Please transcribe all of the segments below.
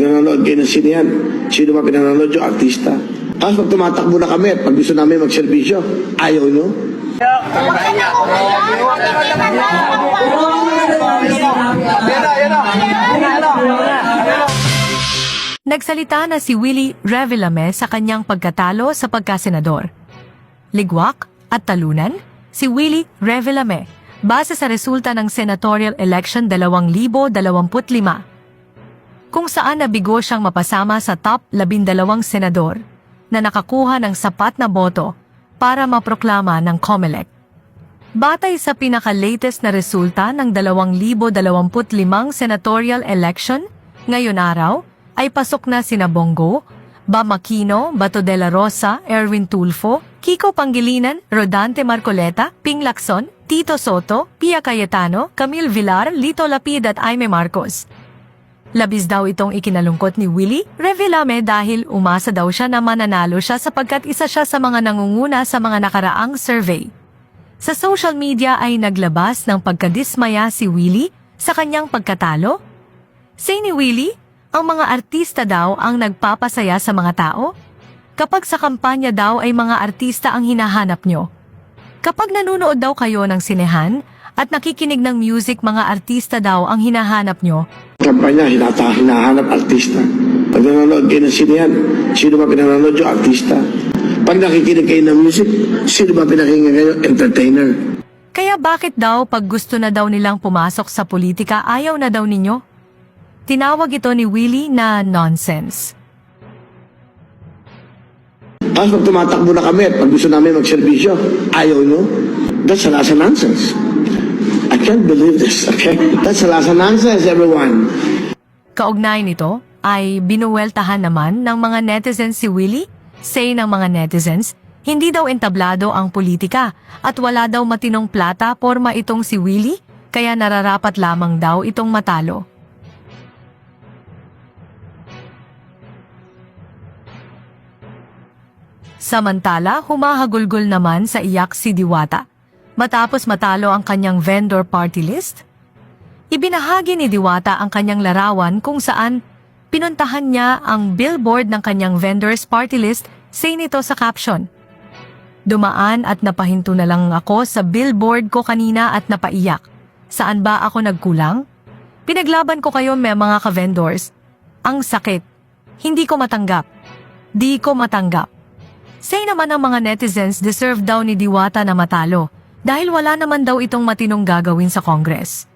Pag nanonood kayo ng sine yan, sino ba pinanonood yung artista? Tapos pag tumatakbo na kami at pag gusto namin magserbisyo, ayaw nyo? Nagsalita na si Willie Revillame sa kanyang pagkatalo sa pagkasenador. Ligwak at talunan, si Willie Revillame base sa resulta ng senatorial election 2025, kung saan nabigo siyang mapasama sa top 12 senador na nakakuha ng sapat na boto para maproklama ng COMELEC. Batay sa pinaka-latest na resulta ng 2025 senatorial election, ngayon araw ay pasok na sina Bongo, Bam Aquino, Bato de la Rosa, Erwin Tulfo, Kiko Pangilinan, Rodante Marcoleta, Ping Lacson, Tito Soto, Pia Cayetano, Camille Villar, Lito Lapid at Aimee Marcos. Labis daw itong ikinalungkot ni Willie Revillame dahil umasa daw siya na mananalo siya sapagkat isa siya sa mga nangunguna sa mga nakaraang survey. Sa social media ay naglabas ng pagkadismaya si Willie sa kanyang pagkatalo. Say ni Willie, ang mga artista daw ang nagpapasaya sa mga tao. Kapag sa kampanya daw ay mga artista ang hinahanap nyo. Kapag nanonood daw kayo ng sinehan at nakikinig ng music, mga artista daw ang hinahanap nyo. Kampanya, hinahanap artista. Pag nanonood kayo ng sine yan, sino ba pinanonood yung artista? Pag nakikinig kayo ng music, sino ba pinakinggan kayo? Entertainer. Kaya bakit daw pag gusto na daw nilang pumasok sa politika, ayaw na daw ninyo? Tinawag ito ni Willie na nonsense. Tapos pag tumatakbo na kami at pag gusto namin magserbisyo, ayaw nyo? That's a nonsense. I can't believe this, okay? That's a nonsense, everyone. Kaugnay nito ay binuweltahan naman ng mga netizens si Willie. Say ng mga netizens, hindi daw entablado ang politika at wala daw matinong plata porma itong si Willie, kaya nararapat lamang daw itong matalo. Samantala, humahagulgol naman sa iyak si Diwata matapos matalo ang kanyang vendor party list. Ibinahagi ni Diwata ang kanyang larawan kung saan pinuntahan niya ang billboard ng kanyang vendors party list, say nito sa caption. Dumaan at napahinto na lang ako sa billboard ko kanina at napaiyak. Saan ba ako nagkulang? Pinaglaban ko kayo mga ka-vendors. Ang sakit. Hindi ko matanggap. Di ko matanggap. Say naman ng mga netizens, deserve daw ni Diwata na matalo dahil wala naman daw itong matinong gagawin sa Congress.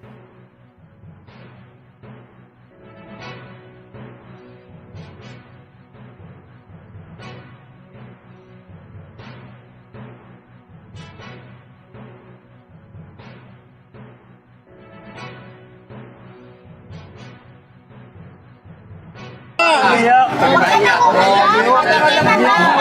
Iya.